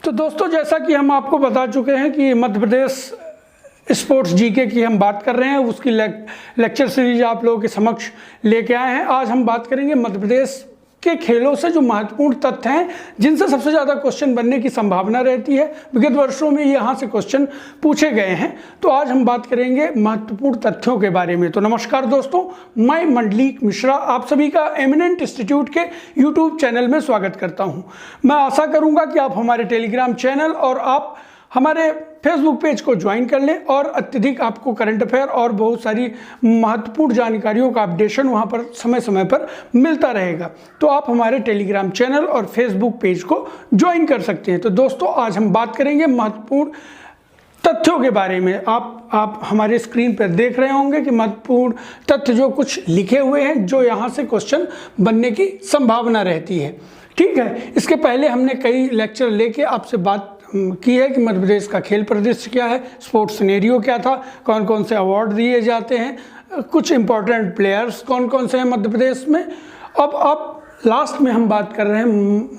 तो दोस्तों, जैसा कि हम आपको बता चुके हैं कि मध्य प्रदेश स्पोर्ट्स जीके की हम बात कर रहे हैं, उसकी लेक्चर सीरीज आप लोगों के समक्ष लेके आए हैं। आज हम बात करेंगे मध्य प्रदेश के खेलों से जो महत्वपूर्ण तथ्य हैं, जिनसे सबसे ज़्यादा क्वेश्चन बनने की संभावना रहती है। विगत वर्षों में यहाँ से क्वेश्चन पूछे गए हैं, तो आज हम बात करेंगे महत्वपूर्ण तथ्यों के बारे में। तो नमस्कार दोस्तों, मैं मंडलीक मिश्रा आप सभी का एमिनेंट इंस्टीट्यूट के यूट्यूब चैनल में स्वागत करता हूँ। मैं आशा करूँगा कि आप हमारे टेलीग्राम चैनल और आप हमारे फेसबुक पेज को ज्वाइन कर लें और अत्यधिक आपको करंट अफेयर और बहुत सारी महत्वपूर्ण जानकारियों का अपडेशन वहां पर समय समय पर मिलता रहेगा। तो आप हमारे टेलीग्राम चैनल और फेसबुक पेज को ज्वाइन कर सकते हैं। तो दोस्तों, आज हम बात करेंगे महत्वपूर्ण तथ्यों के बारे में। आप हमारे स्क्रीन पर देख रहे होंगे कि महत्वपूर्ण तथ्य जो कुछ लिखे हुए हैं, जो यहाँ से क्वेश्चन बनने की संभावना रहती है। ठीक है, इसके पहले हमने कई लेक्चर लेके आपसे बात की है कि मध्य प्रदेश का खेल परिदृश्य क्या है, स्पोर्ट्स सिनेरियो क्या था, कौन कौन से अवार्ड दिए जाते हैं, कुछ इंपॉर्टेंट प्लेयर्स कौन कौन से हैं मध्य प्रदेश में। अब लास्ट में हम बात कर रहे हैं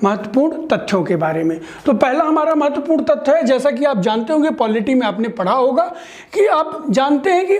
महत्वपूर्ण तथ्यों के बारे में। तो पहला हमारा महत्वपूर्ण तथ्य है, जैसा कि आप जानते होंगे, पॉलिटी में आपने पढ़ा होगा कि आप जानते हैं कि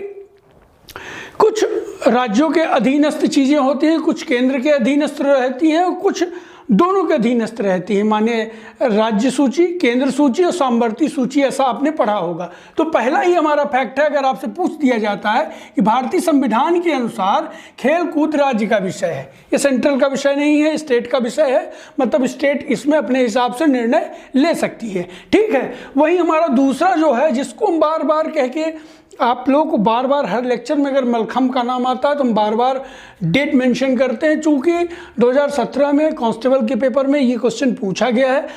कुछ राज्यों के अधीनस्थ चीज़ें होती हैं, कुछ केंद्र के अधीनस्थ रहती हैं और कुछ दोनों के अधीनस्थ रहती है। माने राज्य सूची, केंद्र सूची और सामवर्ती सूची, ऐसा आपने पढ़ा होगा। तो पहला ही हमारा फैक्ट है, अगर आपसे पूछ दिया जाता है कि भारतीय संविधान के अनुसार खेल कूद राज्य का विषय है, ये सेंट्रल का विषय नहीं है, स्टेट का विषय है। मतलब स्टेट इसमें अपने हिसाब से निर्णय ले सकती है। ठीक है, वही हमारा दूसरा जो है, जिसको हम बार बार कह के आप लोगों को बार बार हर लेक्चर में अगर मलखम्ब का नाम आता है तो हम बार बार डेट मेंशन करते हैं, चूँकि 2017 में कांस्टेबल के पेपर में ये क्वेश्चन पूछा गया है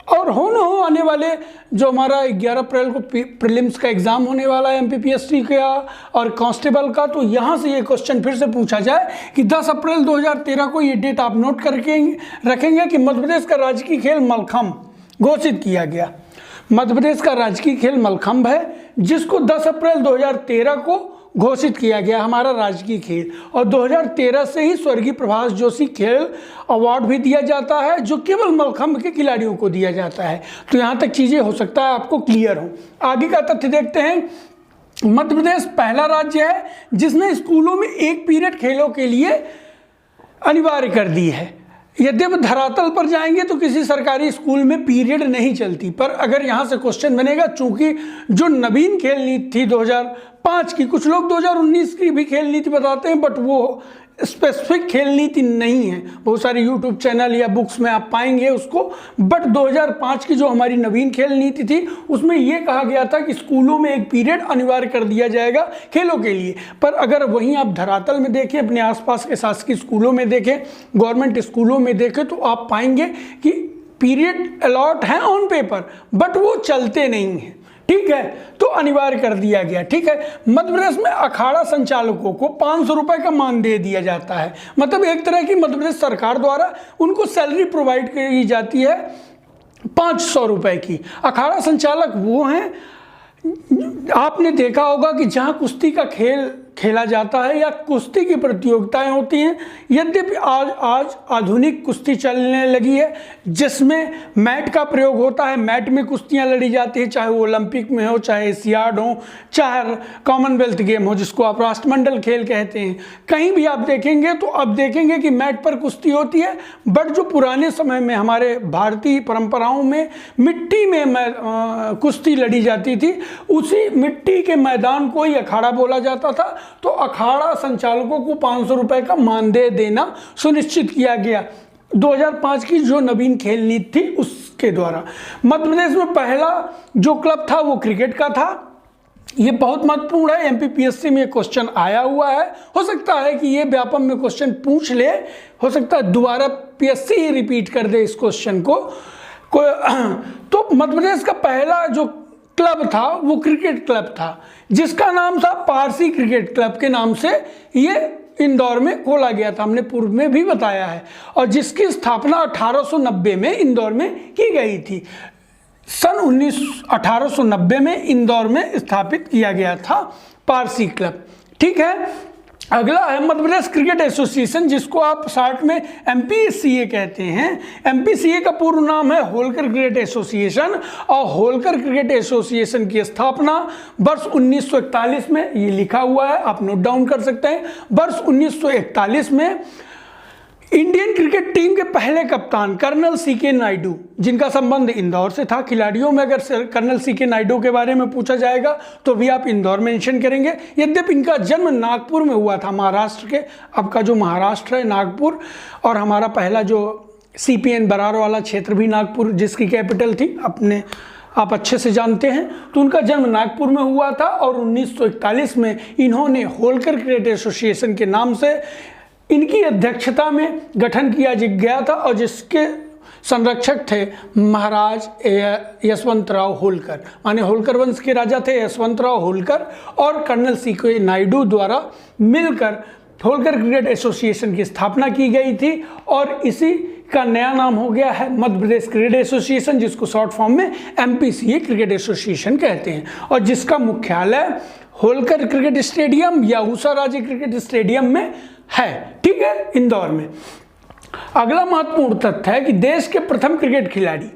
और हो न हो आने वाले जो हमारा 11 अप्रैल को प्रीलिम्स का एग्ज़ाम होने वाला है MPPSC का और कांस्टेबल का, तो यहाँ से ये क्वेश्चन फिर से पूछा जाए कि 10 अप्रैल 2013 को ये डेट आप नोट करके रखेंगे कि मध्य प्रदेश का राजकीय खेल मलखम्ब घोषित किया गया। मध्य प्रदेश का राजकीय खेल मलखम्ब है, जिसको 10 अप्रैल 2013 को घोषित किया गया हमारा राजकीय खेल। और 2013 से ही स्वर्गीय प्रभाष जोशी खेल अवार्ड भी दिया जाता है, जो केवल मलखम्ब के खिलाड़ियों को दिया जाता है। तो यहाँ तक चीज़ें हो सकता है आपको क्लियर हो। आगे का तथ्य देखते हैं। मध्य प्रदेश पहला राज्य है जिसने स्कूलों में एक पीरियड खेलों के लिए अनिवार्य कर दी है। यद्यपि धरातल पर जाएंगे तो किसी सरकारी स्कूल में पीरियड नहीं चलती, पर अगर यहाँ से क्वेश्चन बनेगा, चूंकि जो नवीन खेल नीति थी 2005 की, कुछ लोग 2019 की भी खेल नीति बताते हैं, बट वो स्पेसिफिक खेल नीति नहीं है। बहुत सारे यूट्यूब चैनल या बुक्स में आप पाएंगे उसको, बट 2005 की जो हमारी नवीन खेल नीति थी उसमें ये कहा गया था कि स्कूलों में एक पीरियड अनिवार्य कर दिया जाएगा खेलों के लिए। पर अगर वहीं आप धरातल में देखें, अपने आसपास के शासकीय स्कूलों में देखें, गवर्नमेंट स्कूलों में देखें, तो आप पाएंगे कि पीरियड अलॉट हैं ऑन पेपर, बट वो चलते नहीं हैं। ठीक है, तो अनिवार्य कर दिया गया। ठीक है, मध्य प्रदेश में अखाड़ा संचालकों को 500 रुपए का मानदेय दिया जाता है। मतलब एक तरह की मध्य प्रदेश सरकार द्वारा उनको सैलरी प्रोवाइड की जाती है 500 रुपए की। अखाड़ा संचालक वो हैं, आपने देखा होगा कि जहाँ कुश्ती का खेल खेला जाता है या कुश्ती की प्रतियोगिताएं होती हैं। यद्यपि आज आधुनिक कुश्ती चलने लगी है, जिसमें मैट का प्रयोग होता है। मैट में कुश्तियां लड़ी जाती हैं, चाहे वो ओलंपिक में हो, चाहे एशियाड हो, चाहे कॉमनवेल्थ गेम हो, जिसको आप राष्ट्रमंडल खेल कहते हैं। कहीं भी आप देखेंगे तो अब देखेंगे कि मैट पर कुश्ती होती है। बट जो पुराने समय में हमारे भारतीय परंपराओं में मिट्टी में कुश्ती लड़ी जाती थी, उसी मिट्टी के मैदान को ही अखाड़ा बोला जाता था। तो अखाड़ा संचालकों को 500 रुपए का मानदेय देना सुनिश्चित किया गया 2005 की जो नवीन खेल नीति थी उसके द्वारा। मध्य प्रदेश में पहला जो क्लब था वो क्रिकेट का था। ये बहुत महत्वपूर्ण है, MPPSC में क्वेश्चन आया हुआ है। हो सकता है कि ये व्यापम में क्वेश्चन पूछ ले, हो सकता है दोबारा PSC ही रिपीट कर दे इस क्वेश्चन को। तो मध्य प्रदेश का पहला जो क्लब था वो क्रिकेट क्लब था, जिसका नाम था पारसी क्रिकेट क्लब के नाम से ये इंदौर में खोला गया था। हमने पूर्व में भी बताया है, और जिसकी स्थापना 1890 में इंदौर में की गई थी। सन 1890 में इंदौर में स्थापित किया गया था पारसी क्लब। ठीक है, अगला है मध्य प्रदेश क्रिकेट एसोसिएशन, जिसको आप शॉर्ट में एमपीसीए कहते हैं। एमपीसीए का पूर्ण नाम है होलकर क्रिकेट एसोसिएशन, और होलकर क्रिकेट एसोसिएशन की स्थापना वर्ष 1941 में, ये लिखा हुआ है आप नोट डाउन कर सकते हैं, वर्ष 1941 में इंडियन क्रिकेट टीम के पहले कप्तान कर्नल सीके नायडू, जिनका संबंध इंदौर से था। खिलाड़ियों में अगर कर्नल सीके नायडू के बारे में पूछा जाएगा तो भी आप इंदौर मेंशन करेंगे। यद्यपि इनका जन्म नागपुर में हुआ था, महाराष्ट्र के, अब का जो महाराष्ट्र है नागपुर, और हमारा पहला जो सीपीएन बरार वाला क्षेत्र भी नागपुर, जिसकी कैपिटल थी अपने आप अच्छे से जानते हैं। तो उनका जन्म नागपुर में हुआ था और 1941 में इन्होंने होलकर क्रिकेट एसोसिएशन के नाम से इनकी अध्यक्षता में गठन किया गया था, और जिसके संरक्षक थे महाराज यशवंतराव होलकर, माने होलकर वंश के राजा थे यशवंतराव होलकर, और कर्नल सीके नायडू द्वारा मिलकर होलकर क्रिकेट एसोसिएशन की स्थापना की गई थी, और इसी का नया नाम हो गया है मध्य प्रदेश क्रिकेट एसोसिएशन, जिसको शॉर्ट फॉर्म में एमपीसीए क्रिकेट एसोसिएशन कहते हैं, और जिसका मुख्यालय होलकर क्रिकेट स्टेडियम या उषा राजे क्रिकेट स्टेडियम में है, ठीक है, इंदौर में। अगला महत्वपूर्ण तथ्य है कि देश के प्रथम क्रिकेट खिलाड़ी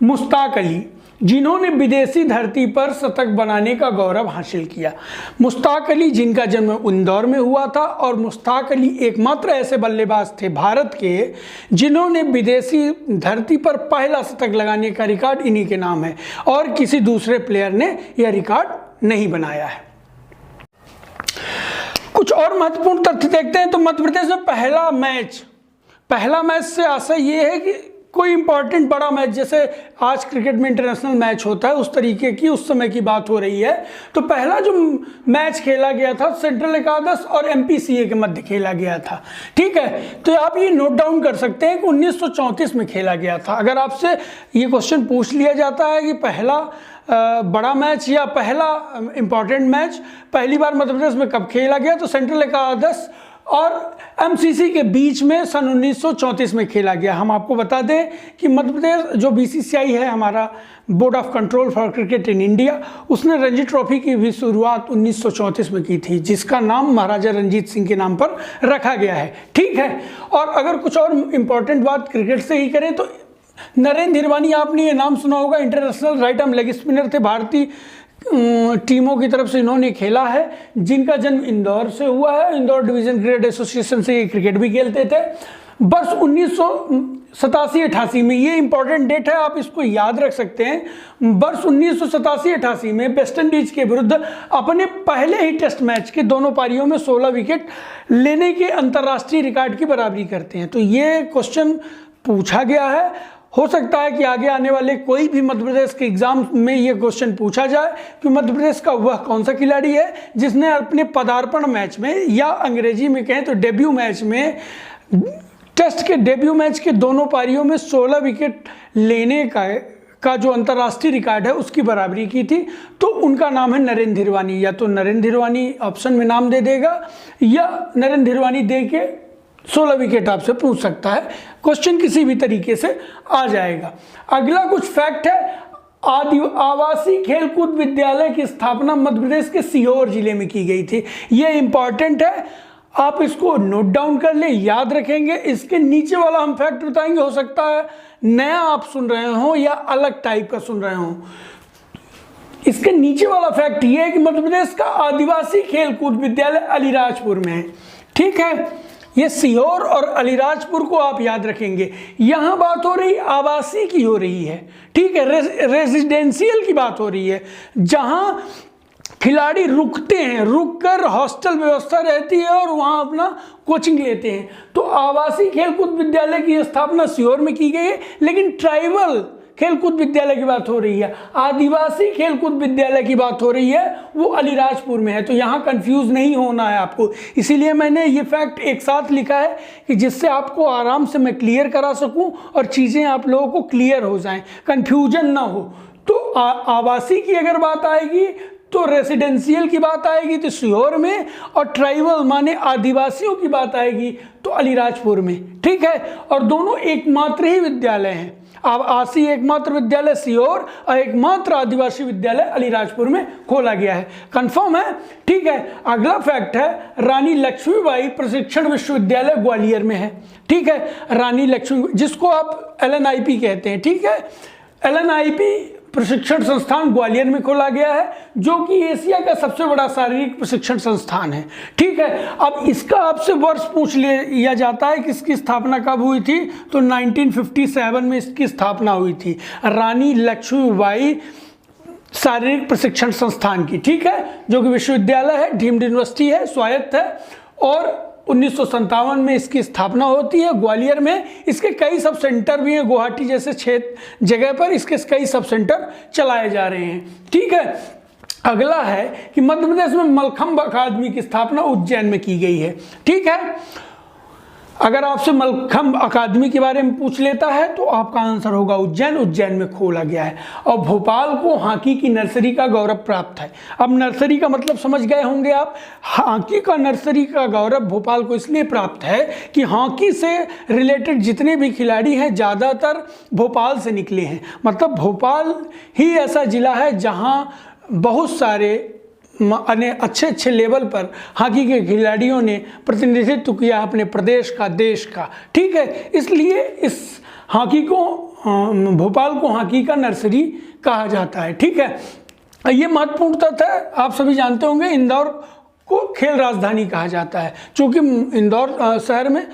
मुश्ताक अली, जिन्होंने विदेशी धरती पर शतक बनाने का गौरव हासिल किया। मुश्ताक अली, जिनका जन्म इंदौर में हुआ था, और मुश्ताक अली एकमात्र ऐसे बल्लेबाज थे भारत के जिन्होंने विदेशी धरती पर पहला शतक लगाने का रिकॉर्ड इन्हीं के नाम है, और किसी दूसरे प्लेयर ने यह रिकॉर्ड नहीं बनाया है। कुछ और महत्वपूर्ण तथ्य देखते हैं तो मध्य प्रदेश में पहला मैच से आशय ये है कि कोई इंपॉर्टेंट बड़ा मैच, जैसे आज क्रिकेट में इंटरनेशनल मैच होता है उस तरीके की उस समय की बात हो रही है। तो पहला जो मैच खेला गया था सेंट्रल एकादश और एमपीसीए के मध्य खेला गया था, ठीक है। तो आप ये नोट डाउन कर सकते हैं कि 1934 में खेला गया था। अगर आपसे ये क्वेश्चन पूछ लिया जाता है कि पहला बड़ा मैच या पहला इंपॉर्टेंट मैच पहली बार मध्य प्रदेश में कब खेला गया, तो सेंट्रल एकादश और एमसीसी के बीच में सन 1934 में खेला गया। हम आपको बता दें कि मध्य प्रदेश जो बीसीसीआई है, हमारा board of control for cricket in India, उसने रणजी ट्रॉफी की भी शुरुआत 1934 में की थी, जिसका नाम महाराजा रंजीत सिंह के नाम पर रखा गया है, ठीक है। और अगर कुछ और इम्पोर्टेंट बात क्रिकेट से ही करें तो नरेंद्र धीरवानी, आपने ये नाम सुना होगा, international right arm leg spinner थे, भारतीय टीमों की तरफ से इन्होंने खेला है, जिनका जन्म इंदौर से हुआ है। इंदौर डिवीजन क्रिकेट एसोसिएशन से ये क्रिकेट भी खेलते थे। वर्ष 1987-88 में, ये इंपॉर्टेंट डेट है, आप इसको याद रख सकते हैं। वर्ष 1987-88 में वेस्ट इंडीज के विरुद्ध अपने पहले ही टेस्ट मैच के दोनों पारियों में 16 विकेट लेने के अंतर्राष्ट्रीय रिकॉर्ड की बराबरी करते हैं। तो ये क्वेश्चन पूछा गया है, हो सकता है कि आगे आने वाले कोई भी मध्य प्रदेश के एग्जाम में ये क्वेश्चन पूछा जाए कि मध्य प्रदेश का वह कौन सा खिलाड़ी है जिसने अपने पदार्पण मैच में, या अंग्रेजी में कहें तो डेब्यू मैच में, टेस्ट के डेब्यू मैच के दोनों पारियों में 16 विकेट लेने का जो अंतर्राष्ट्रीय रिकॉर्ड है उसकी बराबरी की थी। तो उनका नाम है नरेंद्र धीरवानी। या तो नरेंद्र धीरवानी ऑप्शन में नाम दे देगा, या नरेंद्र धीरवानी दे के 16 विकेट आपसे पूछ सकता है, क्वेश्चन किसी भी तरीके से आ जाएगा। अगला कुछ फैक्ट है, आवासीय खेलकूद विद्यालय की स्थापना मध्य प्रदेश के सीहोर जिले में की गई थी। ये इंपॉर्टेंट है, आप इसको नोट डाउन कर ले, याद रखेंगे। इसके नीचे वाला हम फैक्ट बताएंगे, हो सकता है नया आप सुन रहे हो या अलग टाइप का सुन रहे हो। इसके नीचे वाला फैक्ट ये है कि मध्य प्रदेश का आदिवासी खेलकूद विद्यालय अलीराजपुर में है, ठीक है। ये सीहोर और अलीराजपुर को आप याद रखेंगे। यहाँ बात हो रही आवासीय की हो रही है, ठीक है, रेजिडेंशियल की बात हो रही है, जहाँ खिलाड़ी रुकते हैं, रुककर हॉस्टल व्यवस्था रहती है और वहाँ अपना कोचिंग लेते हैं। तो आवासीय खेलकूद विद्यालय की स्थापना सीहोर में की गई है, लेकिन ट्राइबल खेलकूद विद्यालय की बात हो रही है, आदिवासी खेलकूद विद्यालय की बात हो रही है, वो अलीराजपुर में है। तो यहाँ कंफ्यूज नहीं होना है आपको, इसीलिए मैंने ये फैक्ट एक साथ लिखा है कि जिससे आपको आराम से मैं क्लियर करा सकूं और चीज़ें आप लोगों को क्लियर हो जाएं, कंफ्यूजन ना हो। तो आवासी की अगर बात आएगी तो रेसिडेंशियल की बात आएगी तो सीहोर में, और ट्राइबल माने आदिवासियों की बात आएगी तो अलीराजपुर में। ठीक है, और दोनों एकमात्र ही विद्यालय हैं। अब आसी एकमात्र विद्यालय सीहोर और एकमात्र आदिवासी विद्यालय अलीराजपुर में खोला गया है। कंफर्म है? ठीक है। अगला फैक्ट है रानी लक्ष्मीबाई प्रशिक्षण विश्वविद्यालय ग्वालियर में है। ठीक है, रानी लक्ष्मी, जिसको आप LNIP कहते हैं। ठीक है, LNIP प्रशिक्षण संस्थान ग्वालियर में खोला गया है, जो कि एशिया का सबसे बड़ा शारीरिक प्रशिक्षण संस्थान है। ठीक है, अब इसका आपसे वर्ष पूछ लिया जाता है कि इसकी स्थापना कब हुई थी, तो 1957 में इसकी स्थापना हुई थी, रानी लक्ष्मीबाई शारीरिक प्रशिक्षण संस्थान की। ठीक है, जो कि विश्वविद्यालय है, डीम्ड यूनिवर्सिटी है, स्वायत्त है, और 1957 में इसकी स्थापना होती है ग्वालियर में। इसके कई सब सेंटर भी हैं, गुवाहाटी जैसे क्षेत्र जगह पर इसके कई सब सेंटर चलाए जा रहे हैं। ठीक है, अगला है कि मध्य प्रदेश में मलखंभ अकादमी की स्थापना उज्जैन में की गई है। ठीक है, अगर आपसे मलखंभ अकादमी के बारे में पूछ लेता है तो आपका आंसर होगा उज्जैन। उज्जैन में खोला गया है। और भोपाल को हॉकी की नर्सरी का गौरव प्राप्त है। अब नर्सरी का मतलब समझ गए होंगे आप। हॉकी का नर्सरी का गौरव भोपाल को इसलिए प्राप्त है कि हॉकी से रिलेटेड जितने भी खिलाड़ी हैं ज़्यादातर भोपाल से निकले हैं। मतलब भोपाल ही ऐसा जिला है जहाँ बहुत सारे अच्छे लेवल पर हॉकी के खिलाड़ियों ने प्रतिनिधित्व किया अपने प्रदेश का, देश का। ठीक है, इसलिए इस हॉकी को, भोपाल को हॉकी का नर्सरी कहा जाता है। ठीक है, ये महत्वपूर्ण तथ्य है। आप सभी जानते होंगे इंदौर को खेल राजधानी कहा जाता है, क्योंकि इंदौर शहर में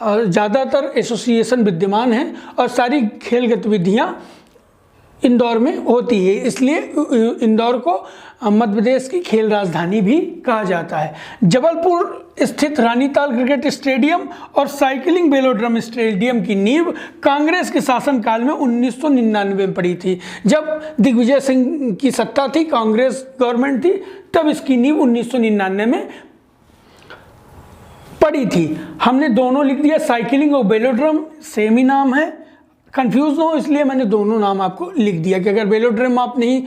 ज़्यादातर एसोसिएशन विद्यमान हैं और सारी खेल गतिविधियाँ इंदौर में होती है, इसलिए इंदौर को मध्य प्रदेश की खेल राजधानी भी कहा जाता है। जबलपुर स्थित रानीताल क्रिकेट स्टेडियम और साइकिलिंग वेलोड्रम स्टेडियम की नींव कांग्रेस के शासनकाल में 1999 में पड़ी थी। जब दिग्विजय सिंह की सत्ता थी, कांग्रेस गवर्नमेंट थी, तब इसकी नींव 1999 में पड़ी थी। हमने दोनों लिख दिया, साइकिलिंग और वेलोड्रम सेम ही नाम है, कंफ्यूज ना हो इसलिए मैंने दोनों नाम आपको लिख दिया कि अगर वेलोड्रम आप नहीं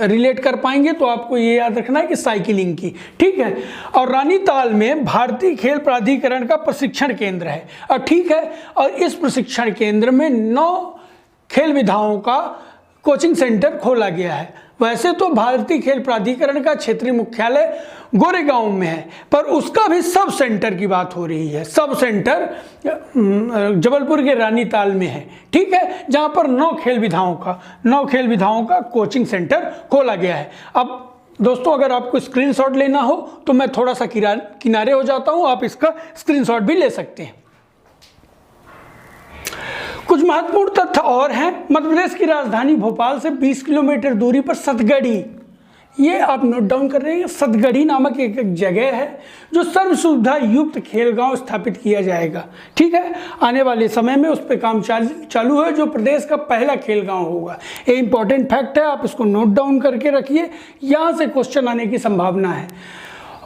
रिलेट कर पाएंगे तो आपको ये याद रखना है कि साइकिलिंग की। ठीक है, और रानीताल में भारतीय खेल प्राधिकरण का प्रशिक्षण केंद्र है। और ठीक है, और इस प्रशिक्षण केंद्र में 9 खेल विधाओं का कोचिंग सेंटर खोला गया है। वैसे तो भारतीय खेल प्राधिकरण का क्षेत्रीय मुख्यालय गोरेगांव में है, पर उसका भी सब सेंटर की बात हो रही है। सब सेंटर जबलपुर के रानीताल में है। ठीक है, जहां पर 9 खेल विधाओं का कोचिंग सेंटर खोला गया है। अब दोस्तों, अगर आपको स्क्रीनशॉट लेना हो तो मैं थोड़ा सा किनारे हो जाता हूं, आप इसका स्क्रीनशॉट भी ले सकते हैं। कुछ महत्वपूर्ण तथ्य और हैं। मध्य प्रदेश की राजधानी भोपाल से 20 किलोमीटर दूरी पर सतगढ़ी, ये आप नोट डाउन कर रहे हैं, सतगढ़ी नामक एक जगह है जो सर्व सुविधा युक्त खेल गांव स्थापित किया जाएगा। ठीक है, आने वाले समय में उस पर काम चालू है, जो प्रदेश का पहला खेल गांव होगा। ये इंपॉर्टेंट फैक्ट है, आप इसको नोट डाउन करके रखिए, यहाँ से क्वेश्चन आने की संभावना है।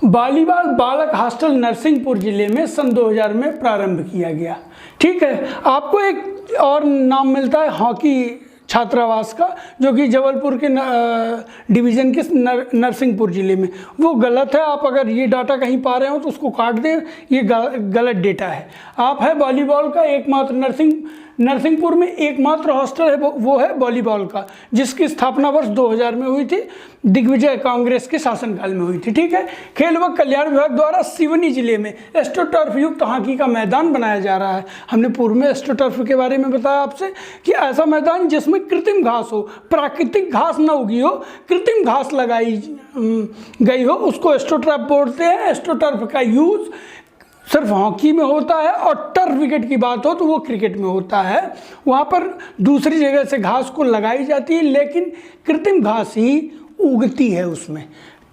बालीवाल बालक हॉस्टल नरसिंहपुर जिले में सन 2000 में प्रारंभ किया गया। ठीक है, आपको एक और नाम मिलता है हॉकी छात्रावास का, जो कि जबलपुर के डिवीज़न के नरसिंहपुर जिले में। वो गलत है, आप अगर ये डाटा कहीं पा रहे हो तो उसको काट दें, ये गलत डेटा है। आप है वॉलीबॉल का एकमात्र नरसिंहपुर में एकमात्र हॉस्टल है, वो है वॉलीबॉल का, जिसकी स्थापना वर्ष 2000 में हुई थी, दिग्विजय कांग्रेस के शासनकाल में हुई थी। ठीक है, खेल व कल्याण विभाग द्वारा सिवनी जिले में एस्ट्रोटर्फ युक्त हॉकी का मैदान बनाया जा रहा है। हमने पूर्व में एस्ट्रोटर्फ के बारे में बताया आपसे कि ऐसा मैदान जिसमें कृत्रिम घास हो, प्राकृतिक घास न उगी हो, कृत्रिम घास लगाई गई हो, उसको एस्ट्रोटर्फ बोलते हैं। एस्ट्रोटर्फ का यूज सिर्फ हॉकी में होता है, और टर्फ विकेट की बात हो तो वो क्रिकेट में होता है। वहाँ पर दूसरी जगह से घास को लगाई जाती है, लेकिन कृत्रिम घास ही उगती है उसमें,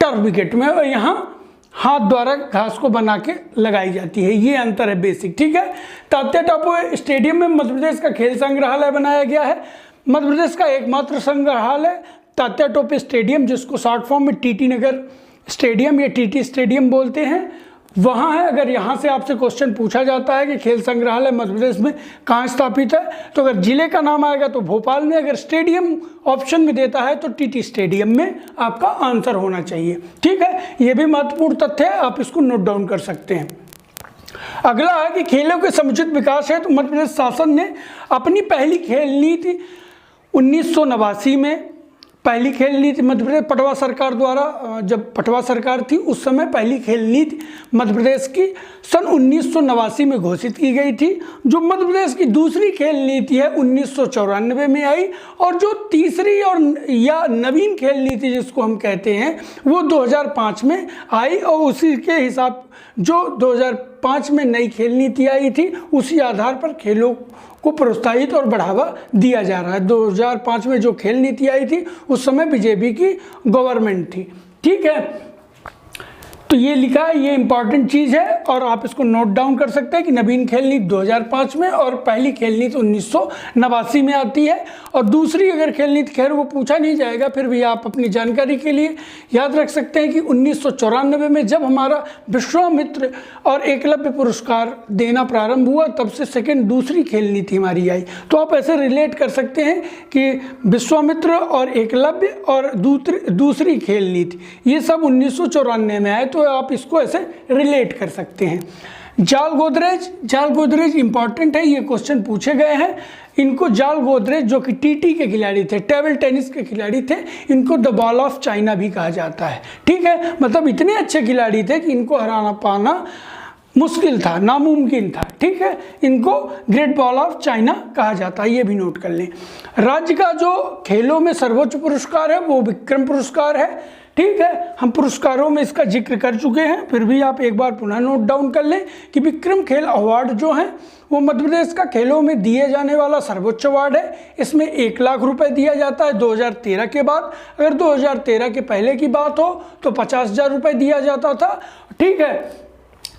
टर्फ विकेट में, और यहाँ हाथ द्वारा घास को बना के लगाई जाती है। ये अंतर है बेसिक। ठीक है, तात्या टापू स्टेडियम में मध्य प्रदेश का खेल संग्रहालय बनाया गया है। मध्य प्रदेश का एकमात्र संग्रहालय तात्या टोपे स्टेडियम, जिसको शॉर्ट फॉर्म में टीटी नगर स्टेडियम या टीटी स्टेडियम बोलते हैं, वहाँ है। अगर यहाँ से आपसे क्वेश्चन पूछा जाता है कि खेल संग्रहालय मध्य प्रदेश में कहाँ स्थापित है, तो अगर जिले का नाम आएगा तो भोपाल में, अगर स्टेडियम ऑप्शन में देता है तो टीटी स्टेडियम में आपका आंसर होना चाहिए। ठीक है, ये भी महत्वपूर्ण तथ्य है, आप इसको नोट डाउन कर सकते हैं। अगला है कि खेलों के समुचित विकास है, तो मध्य प्रदेश शासन ने अपनी पहली खेल नीति 1989 में, पहली खेल नीति मध्य प्रदेश पटवा सरकार द्वारा, जब पटवा सरकार थी उस समय पहली खेल नीति मध्य प्रदेश की सन 1989 में घोषित की गई थी। जो मध्य प्रदेश की दूसरी खेल नीति है 1994 में आई, और जो तीसरी और या नवीन खेल नीति जिसको हम कहते हैं वो 2005 में आई, और उसी के हिसाब जो 2005 में नई खेल नीति आई थी उसी आधार पर खेलों को प्रोत्साहित और बढ़ावा दिया जा रहा है। 2005 में जो खेल नीति आई थी उस समय बीजेपी की गवर्नमेंट थी। ठीक है, तो ये लिखा है, ये इंपॉर्टेंट चीज़ है और आप इसको नोट डाउन कर सकते हैं कि नवीन खेल नीति 2005 में और पहली खेल नीति 1989 में आती है। और दूसरी अगर खेल नीति, खैर वो पूछा नहीं जाएगा, फिर भी आप अपनी जानकारी के लिए याद रख सकते हैं कि 1994 में जब हमारा विश्वामित्र और एकलव्य पुरस्कार देना प्रारंभ हुआ, तब से दूसरी खेल नीति हमारी आई। तो आप ऐसे रिलेट कर सकते हैं कि विश्वामित्र और एकलव्य और दूसरी खेल नीति ये सब 1994 में आए, तो आप इसको ऐसे रिलेट कर सकते हैं। जाल गोदरेज इंपॉर्टेंट है, ये क्वेश्चन पूछे गए हैं। इनको जाल गोदरेज जो कि टीटी के खिलाड़ी थे, टेबल टेनिस के खिलाड़ी थे, इनको द बॉल ऑफ चाइना भी कहा जाता है। ठीक है, मतलब इतने अच्छे खिलाड़ी थे कि इनको हराना पाना मुश्किल था, नामुमकिन था। ठीक है, इनको ग्रेट बॉल ऑफ चाइना कहा जाता है, ये भी नोट कर लें। राज्य का जो खेलों में सर्वोच्च पुरस्कार है वो विक्रम पुरस्कार है। ठीक है, हम पुरस्कारों में इसका जिक्र कर चुके हैं, फिर भी आप एक बार पुनः नोट डाउन कर लें कि विक्रम खेल अवार्ड जो है वो मध्य प्रदेश का खेलों में दिए जाने वाला सर्वोच्च अवार्ड है। इसमें 1 लाख रुपए दिया जाता है 2013 के बाद। अगर 2013 के पहले की बात हो तो 50,000 रुपये दिया जाता था। ठीक है,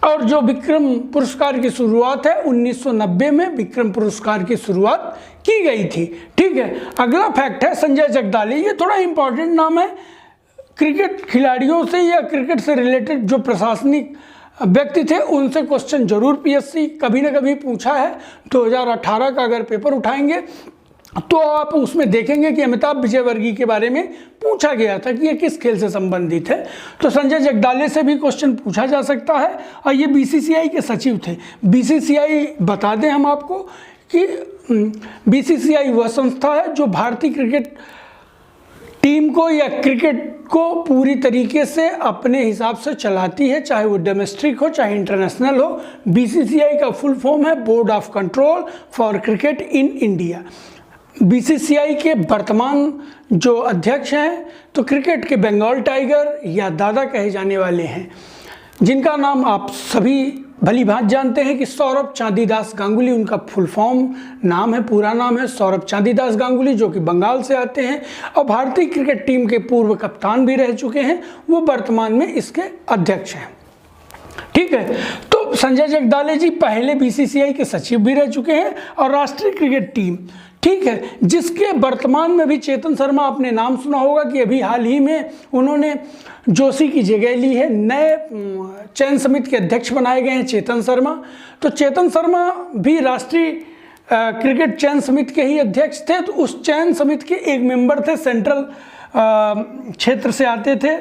और जो विक्रम पुरस्कार की शुरुआत है 1990 में विक्रम पुरस्कार की शुरुआत की गई थी। ठीक है, अगला फैक्ट है संजय जगदाले, ये थोड़ा इंपॉर्टेंट नाम है। क्रिकेट खिलाड़ियों से या क्रिकेट से रिलेटेड जो प्रशासनिक व्यक्ति थे उनसे क्वेश्चन जरूर पीएससी कभी ना कभी पूछा है। 2018 का अगर पेपर उठाएंगे तो आप उसमें देखेंगे कि अमिताभ विजयवर्गीय के बारे में पूछा गया था कि ये किस खेल से संबंधित है। तो संजय जगदाले से भी क्वेश्चन पूछा जा सकता है। और ये बीसीसीआई के सचिव थे। बीसीसीआई बता दें हम आपको कि बीसीसीआई वह संस्था है जो भारतीय क्रिकेट टीम को या क्रिकेट को पूरी तरीके से अपने हिसाब से चलाती है, चाहे वो डोमेस्टिक हो चाहे इंटरनेशनल हो। बीसीसीआई का फुल फॉर्म है board of control for cricket in India. BCCI के वर्तमान जो अध्यक्ष हैं तो क्रिकेट के बंगाल टाइगर या दादा कहे जाने वाले हैं, जिनका नाम आप सभी भली भांति जानते हैं कि सौरभ चांदीदास गांगुली उनका फुल फॉर्म नाम है, पूरा नाम है सौरभ चांदीदास गांगुली, जो कि बंगाल से आते हैं और भारतीय क्रिकेट टीम के पूर्व कप्तान भी रह चुके हैं। वो वर्तमान में इसके अध्यक्ष हैं। ठीक है, तो संजय जगदाले जी पहले बीसीसीआई के सचिव भी रह चुके हैं और राष्ट्रीय क्रिकेट टीम, ठीक है, जिसके वर्तमान में भी चेतन शर्मा, आपने नाम सुना होगा कि अभी हाल ही में उन्होंने जोशी की जगह ली है, नए चयन समिति के अध्यक्ष बनाए गए हैं चेतन शर्मा। तो चेतन शर्मा भी राष्ट्रीय क्रिकेट चयन समिति के ही अध्यक्ष थे। तो उस चयन समिति के एक मेंबर थे, सेंट्रल क्षेत्र से आते थे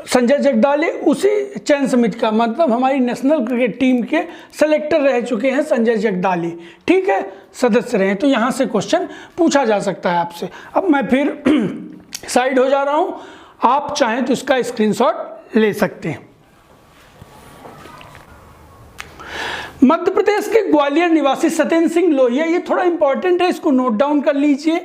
संजय जगदाले। उसी चयन समिति का मतलब हमारी नेशनल क्रिकेट टीम के सेलेक्टर रह चुके हैं संजय जगदाले। ठीक है, सदस्य रहे। तो यहाँ से क्वेश्चन पूछा जा सकता है आपसे। अब मैं फिर साइड हो जा रहा हूँ, आप चाहें तो इसका स्क्रीनशॉट ले सकते हैं। मध्य प्रदेश के ग्वालियर निवासी सत्येंद्र सिंह लोहिया, ये थोड़ा इंपॉर्टेंट है, इसको नोट डाउन कर लीजिए।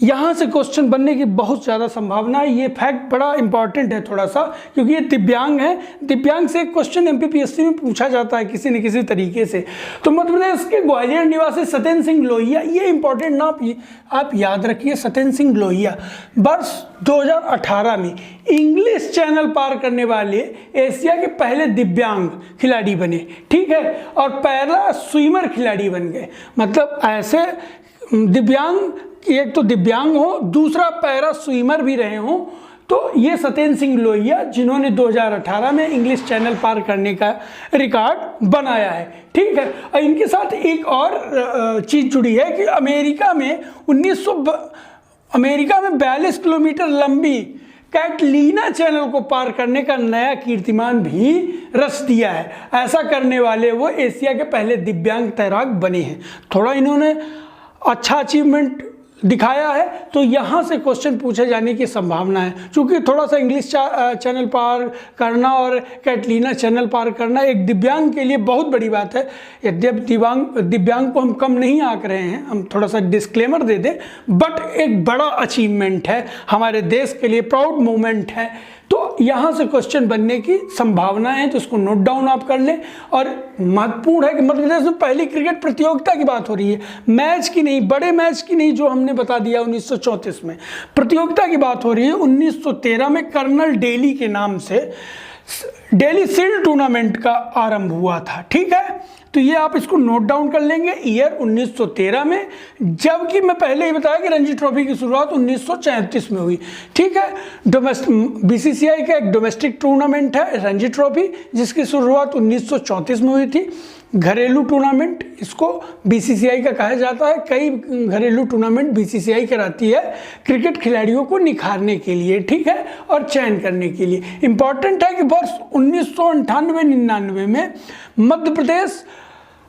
यहाँ से क्वेश्चन बनने की बहुत ज़्यादा संभावना है। ये फैक्ट बड़ा इंपॉर्टेंट है थोड़ा सा, क्योंकि ये दिव्यांग है। दिव्यांग से एक क्वेश्चन एमपीपीएससी में पूछा जाता है किसी न किसी तरीके से। तो मध्य प्रदेश के ग्वालियर निवासी सत्येंद्र सिंह लोहिया, ये इंपॉर्टेंट नाम आप याद रखिए। सत्येंद्र सिंह लोहिया वर्ष 2018 में इंग्लिश चैनल पार करने वाले एशिया के पहले दिव्यांग खिलाड़ी बने। ठीक है, और पहला स्विमर खिलाड़ी बन गए। मतलब ऐसे दिव्यांग, एक तो दिव्यांग हो, दूसरा पैरा स्विमर भी रहे हों, तो ये सत्येंद्र सिंह लोहिया जिन्होंने 2018 में इंग्लिश चैनल पार करने का रिकॉर्ड बनाया है। ठीक है, और इनके साथ एक और चीज़ जुड़ी है कि अमेरिका में 42 किलोमीटर लंबी कैटलीना चैनल को पार करने का नया कीर्तिमान भी रच दिया है। ऐसा करने वाले वो एशिया के पहले दिव्यांग तैराक बने हैं। थोड़ा इन्होंने अच्छा अचीवमेंट दिखाया है, तो यहाँ से क्वेश्चन पूछे जाने की संभावना है। क्योंकि थोड़ा सा इंग्लिश चैनल पार करना और कैटलीना चैनल पार करना एक दिव्यांग के लिए बहुत बड़ी बात है। यद्यपि दिव्यांग को हम कम नहीं आंक रहे हैं, हम थोड़ा सा डिस्क्लेमर दे दें, बट एक बड़ा अचीवमेंट है हमारे देश के लिए, प्राउड मोमेंट है। तो यहाँ से क्वेश्चन बनने की संभावना है, तो उसको नोट डाउन आप कर लें। और महत्वपूर्ण है कि मध्य प्रदेश में पहली क्रिकेट प्रतियोगिता की बात हो रही है, मैच की नहीं, बड़े मैच की नहीं, जो हमने बता दिया 1934 में। प्रतियोगिता की बात हो रही है। 1913 में कर्नल डेली के नाम से डेली शील्ड टूर्नामेंट का आरंभ हुआ था। ठीक है, तो ये आप इसको नोट डाउन कर लेंगे, ईयर 1913 में। जबकि मैं पहले ही बताया कि रणजी ट्रॉफी की शुरुआत 1934 में हुई। ठीक है, बीसीसीआई का एक डोमेस्टिक टूर्नामेंट है रणजी ट्रॉफी, जिसकी शुरुआत 1934 में हुई थी। घरेलू टूर्नामेंट इसको बीसीसीआई का कहा जाता है। कई घरेलू टूर्नामेंट बीसीसीआई कराती है क्रिकेट खिलाड़ियों को निखारने के लिए, ठीक है, और चयन करने के लिए। इंपॉर्टेंट है कि वर्ष 1998-99 में मध्य प्रदेश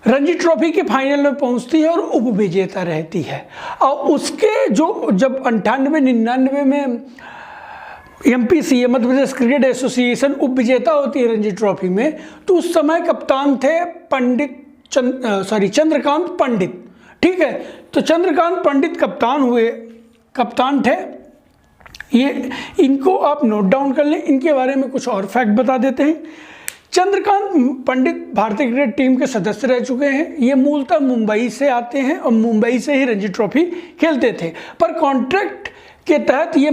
रणजी ट्रॉफी के फाइनल में पहुंचती है और उप विजेता रहती है। और उसके जब 98-99 में MPCA Madhya Pradesh cricket association उप विजेता होती है रणजी ट्रॉफी में, तो उस समय कप्तान थे चंद्रकांत पंडित। ठीक है, तो चंद्रकांत पंडित कप्तान थे। ये इनको आप नोट डाउन कर लें। इनके बारे में कुछ और फैक्ट बता देते हैं। चंद्रकांत पंडित भारतीय क्रिकेट टीम के सदस्य रह चुके हैं। ये मूलतः मुंबई से आते हैं और मुंबई से ही रणजी ट्रॉफी खेलते थे, पर कॉन्ट्रैक्ट के तहत ये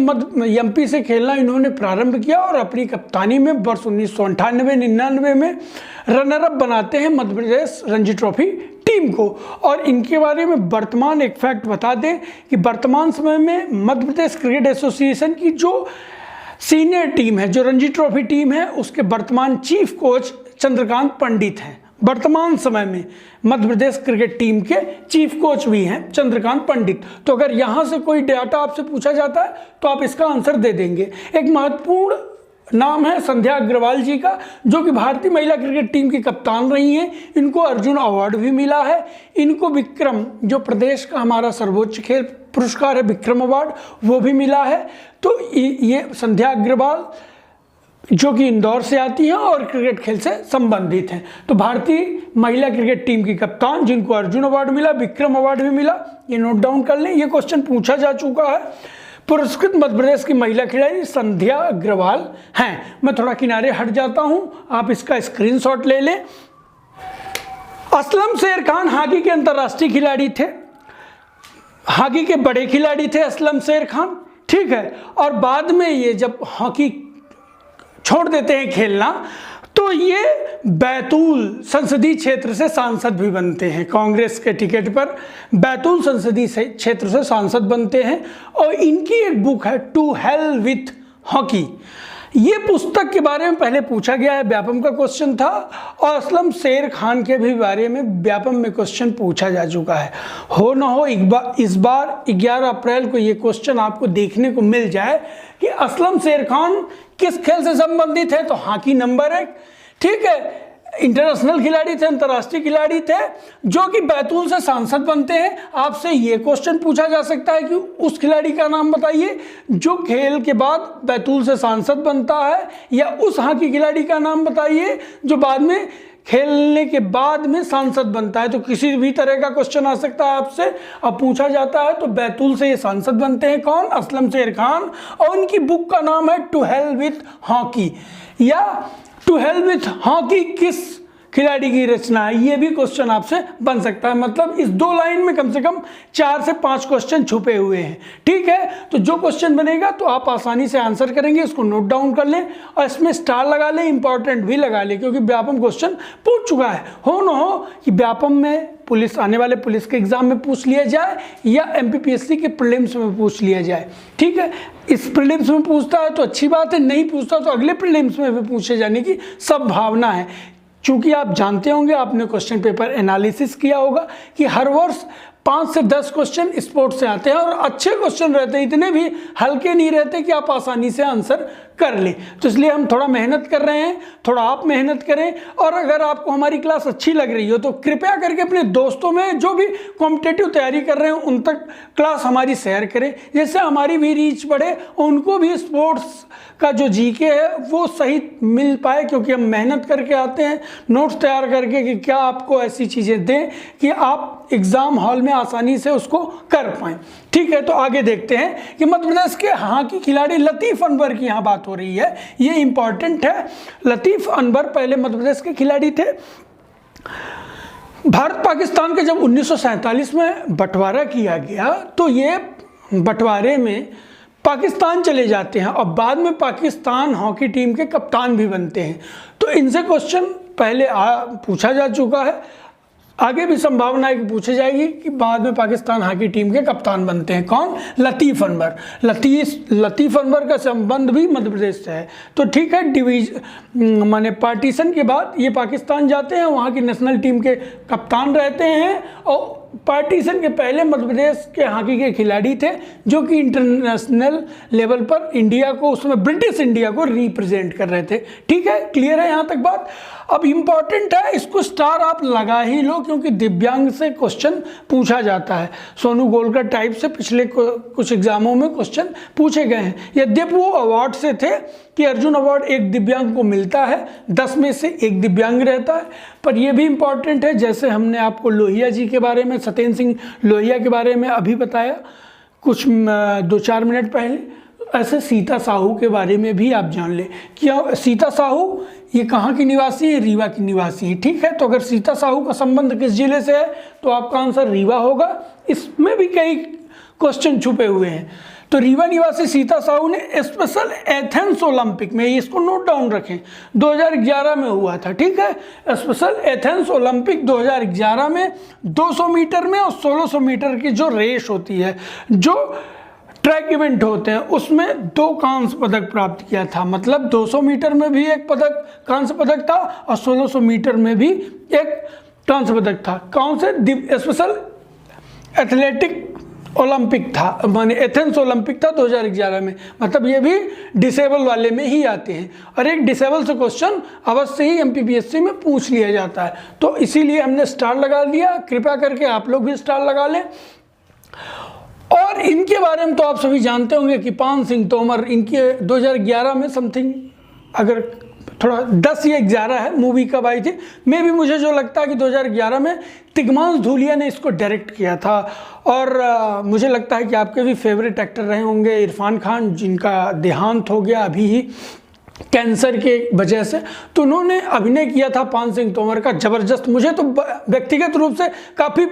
MP से खेलना इन्होंने प्रारंभ किया और अपनी कप्तानी में वर्ष 1998-99 में रनर अप बनाते हैं मध्य प्रदेश रणजी ट्रॉफी टीम को। और इनके बारे में वर्तमान एक फैक्ट बता दें कि वर्तमान समय में मध्य प्रदेश क्रिकेट एसोसिएशन की जो सीनियर टीम है, जो रणजी ट्रॉफी टीम है, उसके वर्तमान चीफ कोच चंद्रकांत पंडित हैं। वर्तमान समय में मध्य प्रदेश क्रिकेट टीम के चीफ कोच भी हैं चंद्रकांत पंडित। तो अगर यहाँ से कोई डाटा आपसे पूछा जाता है तो आप इसका आंसर दे देंगे। एक महत्वपूर्ण नाम है संध्या अग्रवाल जी का, जो कि भारतीय महिला क्रिकेट टीम की कप्तान रही हैं। इनको अर्जुन अवार्ड भी मिला है। इनको विक्रम, जो प्रदेश का हमारा सर्वोच्च खेल पुरस्कार है, विक्रम अवार्ड, वो भी मिला है। तो ये संध्या अग्रवाल जो कि इंदौर से आती हैं और क्रिकेट खेल से संबंधित हैं। तो भारतीय महिला क्रिकेट टीम की कप्तान, जिनको अर्जुन अवार्ड मिला, विक्रम अवार्ड भी मिला, ये नोट डाउन कर लें। ये क्वेश्चन पूछा जा चुका है। पुरस्कृत मध्य प्रदेश की महिला खिलाड़ी संध्या अग्रवाल हैं। मैं थोड़ा किनारे हट जाता हूं, आप इसका स्क्रीनशॉट ले लें। असलम शेर खान हॉकी के अंतर्राष्ट्रीय खिलाड़ी थे, हॉकी के बड़े खिलाड़ी थे असलम शेर खान। ठीक है, और बाद में ये जब हॉकी छोड़ देते हैं खेलना, तो ये बैतूल संसदीय क्षेत्र से सांसद भी बनते हैं। कांग्रेस के टिकट पर बैतूल संसदीय क्षेत्र से सांसद बनते हैं। और इनकी एक बुक है टू हेल विथ हॉकी। ये पुस्तक के बारे में पहले पूछा गया है, व्यापम का क्वेश्चन था, और असलम शेर खान के भी बारे में व्यापम में क्वेश्चन पूछा जा चुका है। हो न हो इस बार 11 अप्रैल को ये क्वेश्चन आपको देखने को मिल जाए कि असलम शेर खान किस खेल से संबंधित है। तो हॉकी नंबर 1, ठीक है, इंटरनेशनल खिलाड़ी थे, अंतर्राष्ट्रीय खिलाड़ी थे, जो कि बैतूल से सांसद बनते हैं। आपसे ये क्वेश्चन पूछा जा सकता है कि उस खिलाड़ी का नाम बताइए जो खेल के बाद बैतूल से सांसद बनता है, या उस हॉकी खिलाड़ी का नाम बताइए जो बाद में खेलने के बाद में सांसद बनता है। तो किसी भी तरह का क्वेश्चन आ सकता है आपसे। अब पूछा जाता है तो बैतूल से ये सांसद बनते हैं कौन? असलम शेर खान। और उनकी बुक का नाम है टू हेल विथ हॉकी, या टू हेल विथ हॉकी किस खिलाड़ी की रचना है? ये भी क्वेश्चन आपसे बन सकता है। मतलब इस 2 लाइन में कम से कम 4 से 5 क्वेश्चन छुपे हुए हैं। ठीक है, तो जो क्वेश्चन बनेगा तो आप आसानी से आंसर करेंगे, इसको नोट डाउन कर लें और इसमें स्टार लगा लें, इंपॉर्टेंट भी लगा लें, क्योंकि व्यापम क्वेश्चन पूछ चुका है। हो न हो कि व्यापम में पुलिस आने वाले पुलिस के एग्जाम में पूछ लिया जाए या एमपीपीएससी के प्रीलिम्स में पूछ लिया जाए। ठीक है, इस प्रीलिम्स में पूछता है तो अच्छी बात है, नहीं पूछता तो अगले प्रीलिम्स में भी पूछे जाने की संभावना है। चूंकि आप जानते होंगे, आपने क्वेश्चन पेपर एनालिसिस किया होगा कि हर वर्ष 5 से 10 क्वेश्चन स्पोर्ट्स से आते हैं और अच्छे क्वेश्चन रहते हैं, इतने भी हल्के नहीं रहते कि आप आसानी से आंसर कर लें। तो इसलिए हम थोड़ा मेहनत कर रहे हैं, थोड़ा आप मेहनत करें। और अगर आपको हमारी क्लास अच्छी लग रही हो तो कृपया करके अपने दोस्तों में जो भी कॉम्पिटिटिव तैयारी कर रहे हैं उन तक क्लास हमारी शेयर करें, जिससे हमारी भी रीच बढ़े, उनको भी स्पोर्ट्स का जो जीके है वो सही मिल पाए। क्योंकि हम मेहनत करके आते हैं नोट्स तैयार करके कि क्या आपको ऐसी चीज़ें दें कि आप एग्ज़ाम हॉल में आसानी से उसको कर पाएँ। ठीक है, तो आगे देखते हैं कि मध्य प्रदेश के हॉकी खिलाड़ी लतीफ़ अनवर की यहाँ बात हो रही है, ये इंपॉर्टेंट है। लतीफ़ अनवर पहले मध्य प्रदेश के खिलाड़ी थे। भारत पाकिस्तान के जब 1947 में बंटवारा किया गया तो ये बंटवारे में पाकिस्तान चले जाते हैं और बाद में पाकिस्तान हॉकी टीम के कप्तान भी बनते हैं। तो इनसे क्वेश्चन पहले पूछा जा चुका है, आगे भी संभावना है कि पूछे जाएगी कि बाद में पाकिस्तान हॉकी टीम के कप्तान बनते हैं। कौन? लतीफ़ अनवर। लतीफ़ अनवर का संबंध भी मध्य प्रदेश से है। तो ठीक है, माने पार्टीशन के बाद ये पाकिस्तान जाते हैं, वहाँ की नेशनल टीम के कप्तान रहते हैं। और पार्टीशन के पहले मध्य प्रदेश के हॉकी के खिलाड़ी थे जो कि इंटरनेशनल लेवल पर इंडिया को, उसमें ब्रिटिश इंडिया को रिप्रेजेंट कर रहे थे। ठीक है, क्लियर है यहाँ तक बात? अब इम्पॉर्टेंट है, इसको स्टार आप लगा ही लो क्योंकि दिव्यांग से क्वेश्चन पूछा जाता है। सोनू गोलकर टाइप से पिछले कुछ एग्जामों में क्वेश्चन पूछे गए हैं। यद्यपि वो अवार्ड से थे कि अर्जुन अवार्ड एक दिव्यांग को मिलता है, 10 में से एक दिव्यांग रहता है। पर यह भी इम्पॉर्टेंट है, जैसे हमने आपको लोहिया जी के बारे में, सत्येंद्र सिंह लोहिया के बारे में अभी बताया कुछ 2-4 मिनट पहले, ऐसे सीता साहू के बारे में भी आप जान लें। क्या सीता साहू ये कहाँ की निवासी है? रीवा की निवासी है। ठीक है, तो अगर सीता साहू का संबंध किस जिले से है तो आपका आंसर रीवा होगा। इसमें भी कई क्वेश्चन छुपे हुए हैं। तो रीवा निवासी सीता साहू ने स्पेशल एथेंस ओलंपिक में, इसको नोट डाउन रखें, 2011 में हुआ था। ठीक है, स्पेशल एथेंस ओलंपिक 2011 में 200 मीटर में और 1600 मीटर की जो रेस होती है, जो ट्रैक इवेंट होते हैं, उसमें 2 कांस्य पदक प्राप्त किया था। मतलब 200 मीटर में भी एक पदक, कांस्य पदक था और 1600 मीटर में भी एक कांस्य पदक था। कौन से? स्पेशल एथलेटिक ओलंपिक था, माने एथेंस ओलंपिक था 2011 में। मतलब ये भी डिसेबल वाले में ही आते हैं और एक डिसेबल से क्वेश्चन अवश्य ही एमपीपीएससी में पूछ लिया जाता है। तो इसीलिए हमने स्टार लगा दिया। कृपया करके आप लोग भी स्टार लगा लें। और इनके बारे में तो आप सभी जानते होंगे कि पान सिंह तोमर, इनके 2011 में समथिंग, अगर थोड़ा 10 या 11 है, मूवी कब आई थी, मैं भी, मुझे जो लगता है कि 2011 में तिग्मांश धूलिया ने इसको डायरेक्ट किया था। और मुझे लगता है कि आपके भी फेवरेट एक्टर रहे होंगे इरफान खान, जिनका देहांत हो गया अभी ही कैंसर के वजह से। तो उन्होंने अभिनय किया था पान सिंह तोमर का ज़बरदस्त। मुझे तो व्यक्तिगत रूप से काफ़ी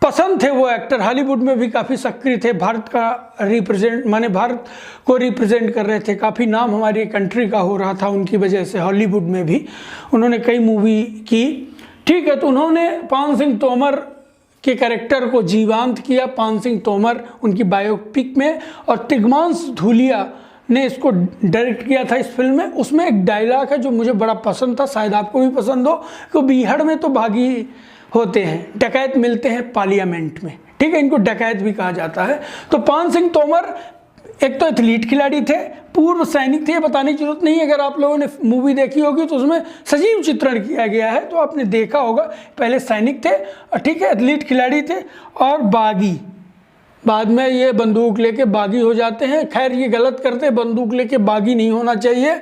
पसंद थे वो एक्टर। हॉलीवुड में भी काफ़ी सक्रिय थे, भारत का रिप्रेजेंट, माने भारत को रिप्रेजेंट कर रहे थे। काफ़ी नाम हमारी कंट्री का हो रहा था उनकी वजह से। हॉलीवुड में भी उन्होंने कई मूवी की। ठीक है, तो उन्होंने पान सिंह तोमर के कैरेक्टर को जीवांत किया, पान सिंह तोमर उनकी बायोपिक में। और तिग्मांश धूलिया ने इसको डायरेक्ट किया था इस फिल्म में। उसमें एक डायलॉग है जो मुझे बड़ा पसंद था, शायद आपको भी पसंद हो, कि बीहड़ में तो बागी होते हैं, डकैत मिलते हैं पार्लियामेंट में। ठीक है, इनको डकैत भी कहा जाता है। तो पान सिंह तोमर एक तो एथलीट खिलाड़ी थे, पूर्व सैनिक थे, बताने की जरूरत नहीं है। अगर आप लोगों ने मूवी देखी होगी तो उसमें सजीव चित्रण किया गया है, तो आपने देखा होगा। पहले सैनिक थे, ठीक है, एथलीट खिलाड़ी थे और बागी, बाद में ये बंदूक लेके बागी हो जाते हैं। खैर ये गलत करते, बंदूक लेके बागी नहीं होना चाहिए।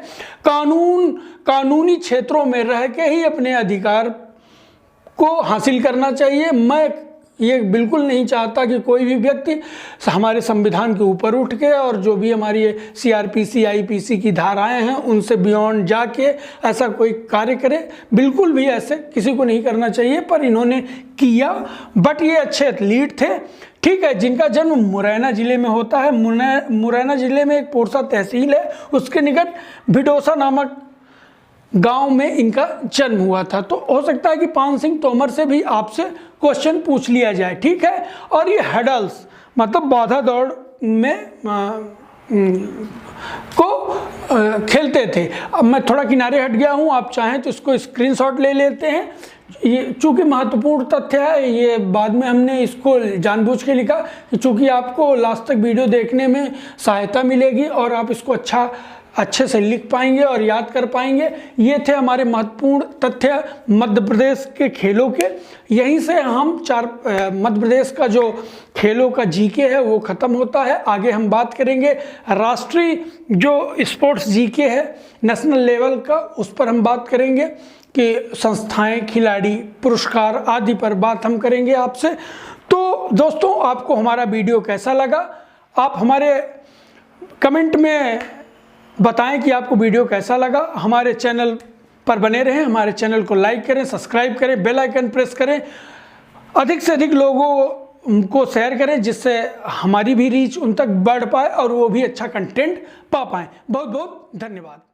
कानूनी क्षेत्रों में रह के ही अपने अधिकार को हासिल करना चाहिए। मैं ये बिल्कुल नहीं चाहता कि कोई भी व्यक्ति हमारे संविधान के ऊपर उठ के और जो भी हमारी CRPC IPC की धाराएं हैं उनसे बियॉन्ड जाके ऐसा कोई कार्य करे। बिल्कुल भी ऐसे किसी को नहीं करना चाहिए, पर इन्होंने किया। बट ये अच्छे एथलीट थे, ठीक है। जिनका जन्म मुरैना जिले में होता है। मुरैना जिले में एक पोरसा तहसील है, उसके निकट भिडोसा नामक गांव में इनका जन्म हुआ था। तो हो सकता है कि पान सिंह तोमर से भी आपसे क्वेश्चन पूछ लिया जाए, ठीक है। और ये हडल्स मतलब बाधा दौड़ में खेलते थे। अब मैं थोड़ा किनारे हट गया हूँ, आप चाहें तो इसको स्क्रीनशॉट ले लेते हैं। ये चूँकि महत्वपूर्ण तथ्य है, ये बाद में हमने इसको जानबूझ के लिखा कि चूँकि आपको लास्ट तक वीडियो देखने में सहायता मिलेगी और आप इसको अच्छे से लिख पाएंगे और याद कर पाएंगे। ये थे हमारे महत्वपूर्ण तथ्य मध्य प्रदेश के खेलों के। यहीं से हम मध्य प्रदेश का जो खेलों का जीके है वो ख़त्म होता है। आगे हम बात करेंगे राष्ट्रीय जो स्पोर्ट्स जीके है नेशनल लेवल का, उस पर हम बात करेंगे कि संस्थाएं, खिलाड़ी, पुरस्कार आदि पर बात हम करेंगे आपसे। तो दोस्तों, आपको हमारा वीडियो कैसा लगा? आप हमारे कमेंट में बताएं कि आपको वीडियो कैसा लगा। हमारे चैनल पर बने रहें, हमारे चैनल को लाइक करें, सब्सक्राइब करें, बेल आइकन प्रेस करें, अधिक से अधिक लोगों को शेयर करें, जिससे हमारी भी रीच उन तक बढ़ पाए और वो भी अच्छा कंटेंट पा पाएँ। बहुत बहुत धन्यवाद।